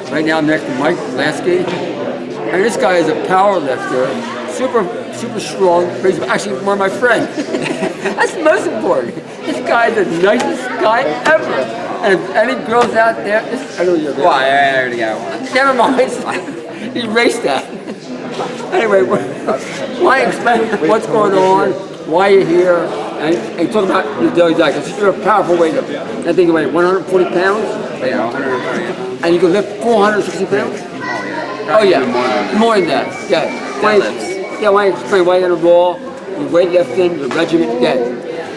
Right now I'm next to Mike Vlasaty, and this guy is a power lifter, super strong, but he's actually one of my friends. That's the most important. This guy is the nicest guy ever. And if any girls out there, I know you're there. Well, I already got one. Never mind, erase that. Anyway, why explain what's going on, why you're here, and talk about your daily diet, because you're a powerful weightlifter. I think you weigh 140 pounds? Yeah, 140. And you can lift 460 pounds? Oh, yeah. Oh, yeah. More than that. Yeah. Deadlifts. Yeah, why don't you explain why you're in a raw, your weightlifting, your regimen? Yeah.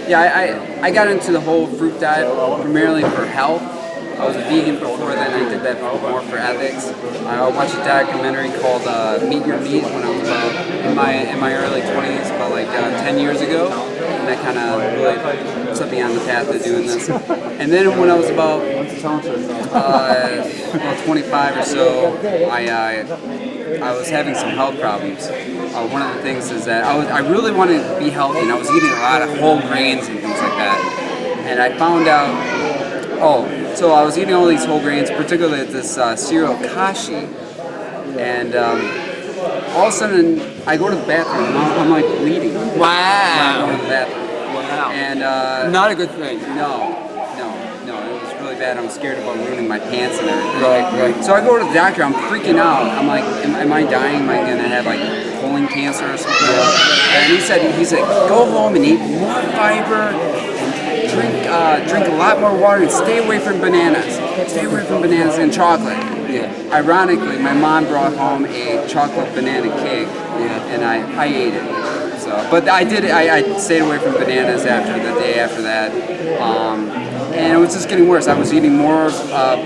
Yeah, I got into the whole fruit diet primarily for health. I was a vegan before then. I did that more for ethics. I watched a documentary called Meet Your Meat when I was about in my early 20s, about like 10 years ago, and that kind of really set me on the path of doing this. And then when I was about 25 or so, I was having some health problems. One of the things is that I really wanted to be healthy, and I was eating a lot of whole grains and things like that. And I found out, so I was eating all these whole grains, particularly this cereal kashi, and all of a sudden I go to the bathroom and I'm like bleeding. Wow. I go to the bathroom. Wow. And not a good thing. No, it was really bad. I'm scared about ruining my pants and everything. Right. So I go to the doctor. I'm freaking out. I'm like, am I dying? Am I gonna have like colon cancer or something? And he said, go home and eat more fiber. Drink a lot more water and stay away from bananas. Stay away from bananas and chocolate. Yeah. Ironically, my mom brought home a chocolate banana cake, and I ate it. So, but I stayed away from bananas after the day after that, and it was just getting worse. I was eating more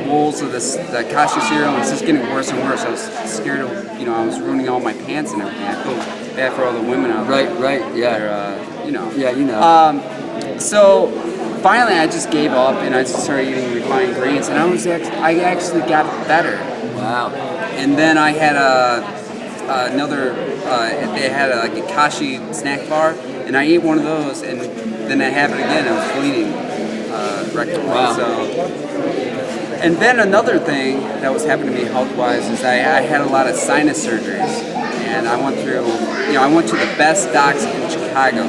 bowls of the kashi cereal, and it's just getting worse and worse. I was scared of, I was ruining all my pants and everything. I feel bad for all the women out there. Right. Yeah. Yeah, So finally, I just gave up and I just started eating refined grains, and I actually got better. Wow. And then I had they had like a kashi snack bar, and I ate one of those, and then I have it again. I was bleeding rectally. Wow. So, and then another thing that was happening to me health-wise is I had a lot of sinus surgeries, and I went to the best docs in Chicago.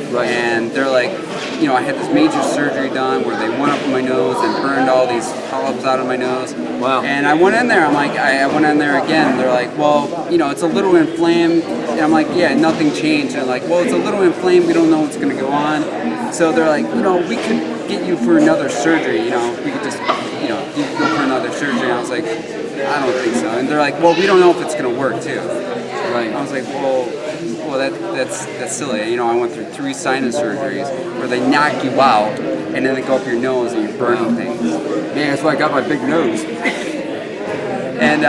Right. And they're like, I had this major surgery done where they went up my nose and burned all these polyps out of my nose. Wow. And I went in there, I went in there again. They're like, well, it's a little inflamed. And I'm like, yeah, nothing changed. And they're like, well, it's a little inflamed. We don't know what's going to go on. So they're like, we could get you for another surgery. We could just, you could go for another surgery. And I was like, I don't think so. And they're like, well, we don't know if it's going to work too. Right. I was like, well, that's silly. I went through 3 sinus surgeries where they knock you out and then they go up your nose and you're burning things. Man, that's why I got my big nose. And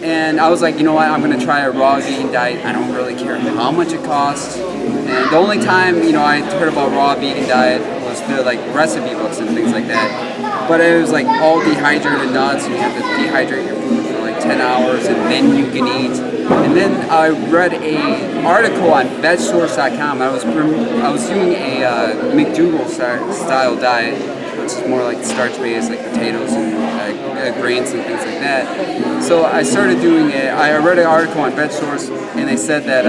and I was like, you know what? I'm gonna try a raw vegan diet. I don't really care how much it costs. And the only time I heard about raw vegan diet was through like recipe books and things like that. But it was like all dehydrated nuts. You have to dehydrate your food for like 10 hours and then you can eat. And then I read an article on VegSource.com. I was doing a McDougall style diet, which is more like starch-based, like potatoes and grains and things like that. So I started doing it. I read an article on VegSource, and they said that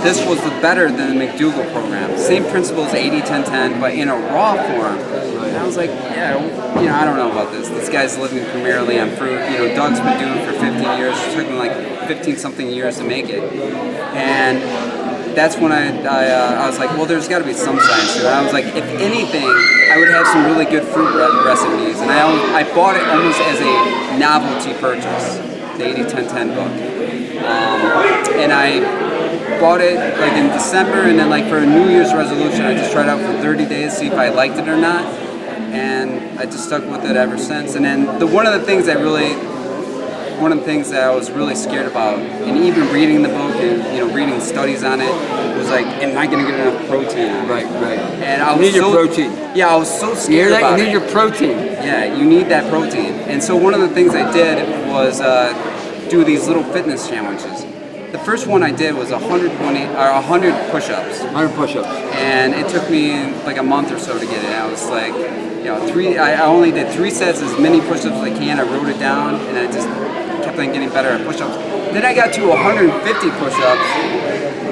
this was better than the McDougall program. Same principles, 80-10-10, but in a raw form. And I was like, I don't know about this. This guy's living primarily on fruit. Doug's been doing it for 15 years. It took him like 15-something years to make it. And that's when I was like, well, there's got to be some science to it. I was like, if anything, I would have some really good fruit recipes. And I bought it almost as a novelty purchase, the 80-10-10 book. And I bought it like in December, and then like for a New Year's resolution, I just tried it out for 30 days, see if I liked it or not. And I just stuck with it ever since. And then one of the things that I was really scared about, and even reading the book and reading studies on it, was like, am I going to get enough protein? Right. And I was need your protein. Yeah, I was so scared about it. You need your protein. Yeah, you need that protein. And so one of the things I did was do these little fitness challenges. The first one I did was 120 or 100 push-ups, 100 push-ups. and it took me like a month or so to get it. I was like, I only did 3 sets, as many push-ups as I can. I wrote it down, and I just kept on getting better at push-ups. Then I got to 150 push-ups,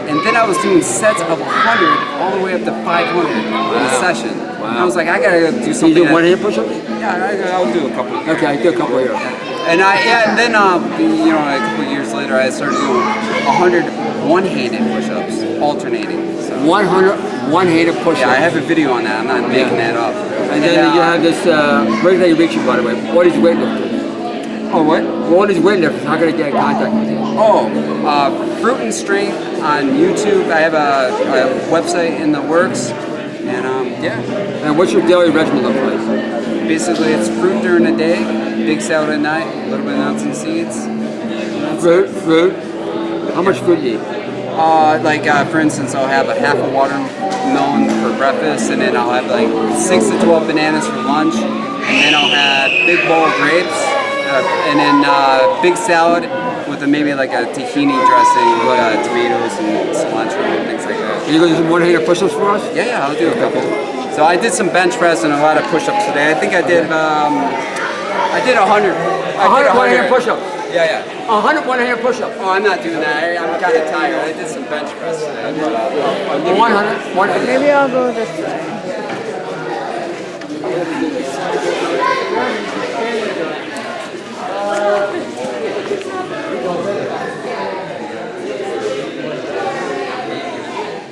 and then I was doing sets of 100 all the way up to 500 in a session. Wow. And I was like, I gotta do You something. do one-handed push-ups? Yeah, I'll do a couple. Okay, I do a couple here. And then a couple years later, I started doing 100 one-handed push-ups, alternating. So 100 one-handed push-ups. yeah, I have a video on that. I'm not making that up. And then you have this, where did they reach you, by the way? What is Weightlifter? Oh, what? What is Weightlifter? How can I get in contact with you? Oh, Fruit and Strength on YouTube. I have a website in the works, and yeah. And what's your daily regimen look like? Basically, it's fruit during the day, big salad at night, a little bit of nuts and seeds. Fruit. How much fruit do you eat? For instance, I'll have a half a watermelon for breakfast, and then I'll have like 6 to 12 bananas for lunch, and then I'll have big bowl of grapes, and then big salad with maybe like a tahini dressing, tomatoes and cilantro and things like that. Can you go do some one-handed push-ups for us? Yeah, I'll do a couple. So I did some bench press and a lot of push-ups today. I think I did 100. 100 one-handed push-ups. Yeah. 100 one-handed push-ups. Oh, I'm not doing that. I'm kind of tired. I did some bench press today. 100. Maybe I'll go this way.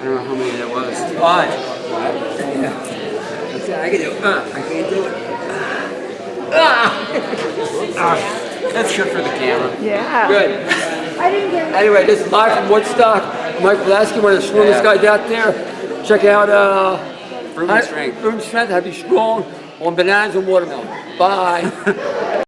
I don't know how many that was. 5. Yeah. That's it. I can do it. I can't do it. That's good for the camera. Yeah. Good. I didn't get Anyway, this is live from Woodstock. Mike Vlasaty, one of the strongest guys out there. Check out Fruit and Strength. Fruit and Strength. Have you strong on bananas and watermelon. Bye.